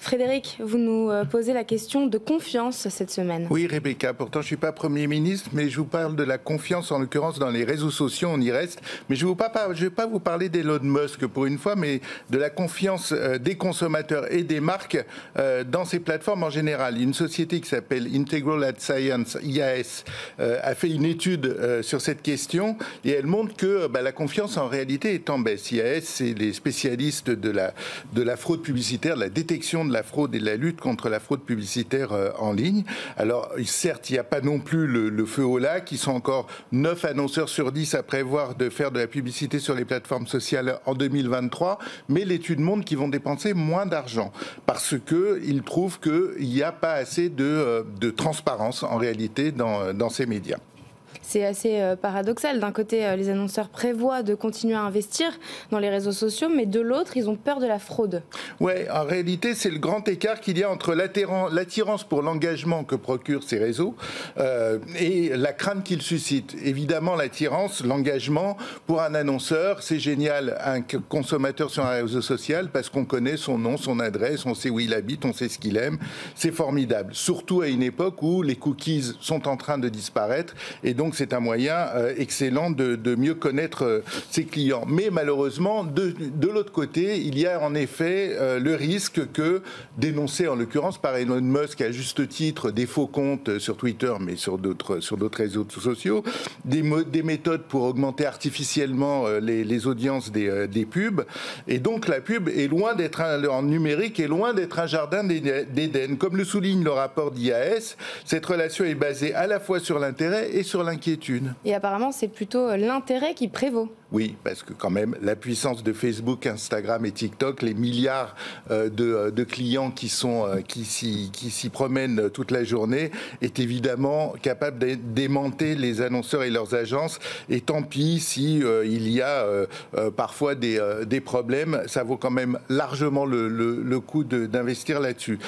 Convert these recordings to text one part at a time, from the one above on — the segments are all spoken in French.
Frédéric, vous nous posez la question de confiance cette semaine. Oui, Rebecca, pourtant je ne suis pas Premier ministre, mais je vous parle de la confiance, en l'occurrence dans les réseaux sociaux, on y reste. Mais je ne vais pas vous parler d'Elon Musk pour une fois, mais de la confiance des consommateurs et des marques dans ces plateformes en général. Une société qui s'appelle Integral Ad Science, IAS, a fait une étude sur cette question et elle montre que la confiance en réalité est en baisse. IAS, c'est les spécialistes de la fraude publicitaire, de la détection de la fraude et de la lutte contre la fraude publicitaire en ligne. Alors, certes, il n'y a pas non plus le feu au lac. Ils sont encore 9 annonceurs sur 10 à prévoir de faire de la publicité sur les plateformes sociales en 2023. Mais l'étude montre qu'ils vont dépenser moins d'argent parce qu'ils trouvent qu'il n'y a pas assez de transparence en réalité dans ces médias. C'est assez paradoxal. D'un côté, les annonceurs prévoient de continuer à investir dans les réseaux sociaux, mais de l'autre, ils ont peur de la fraude. Oui, en réalité, c'est le grand écart qu'il y a entre l'attirance pour l'engagement que procurent ces réseaux et la crainte qu'ils suscitent. Évidemment, l'attirance, l'engagement, pour un annonceur, c'est génial, un consommateur sur un réseau social, parce qu'on connaît son nom, son adresse, on sait où il habite, on sait ce qu'il aime. C'est formidable, surtout à une époque où les cookies sont en train de disparaître, et donc c'est un moyen excellent de mieux connaître ses clients. Mais malheureusement, de l'autre côté, il y a en effet le risque que, dénoncé en l'occurrence par Elon Musk à juste titre, des faux comptes sur Twitter, mais sur d'autres réseaux sociaux, des méthodes pour augmenter artificiellement les audiences des pubs. Et donc la pub est loin d'être en numérique, est loin d'être un jardin d'Éden. Comme le souligne le rapport d'IAS, cette relation est basée à la fois sur l'intérêt et sur l'inquiétude. Et apparemment, c'est plutôt l'intérêt qui prévaut. Oui, parce que quand même, la puissance de Facebook, Instagram et TikTok, les milliards de clients qui s'y promènent toute la journée, est évidemment capable d'aimanter les annonceurs et leurs agences. Et tant pis si il y a parfois des problèmes, ça vaut quand même largement le coup d'investir là-dessus.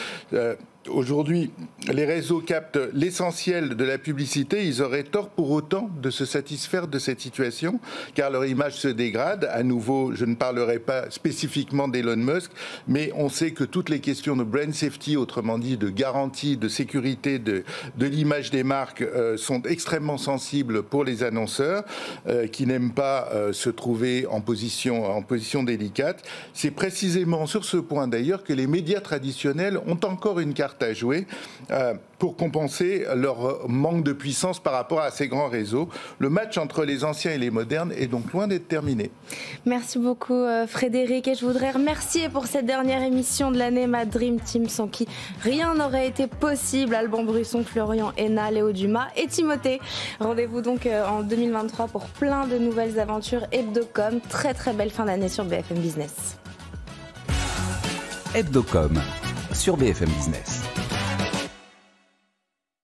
Aujourd'hui, les réseaux captent l'essentiel de la publicité. Ils auraient tort pour autant de se satisfaire de cette situation, car leur image se dégrade. À nouveau, je ne parlerai pas spécifiquement d'Elon Musk, mais on sait que toutes les questions de brand safety, autrement dit de garantie, de sécurité de l'image des marques, sont extrêmement sensibles pour les annonceurs qui n'aiment pas se trouver en position délicate. C'est précisément sur ce point d'ailleurs que les médias traditionnels ont encore une carte à jouer pour compenser leur manque de puissance par rapport à ces grands réseaux. Le match entre les anciens et les modernes est donc loin d'être terminé. Merci beaucoup Frédéric, et je voudrais remercier pour cette dernière émission de l'année ma Dream Team sans qui rien n'aurait été possible. Alban Brusson, Florian Hénal, Léo Dumas et Timothée. Rendez-vous donc en 2023 pour plein de nouvelles aventures Hebdocom. Très très belle fin d'année sur BFM Business. Hebdocom sur BFM Business.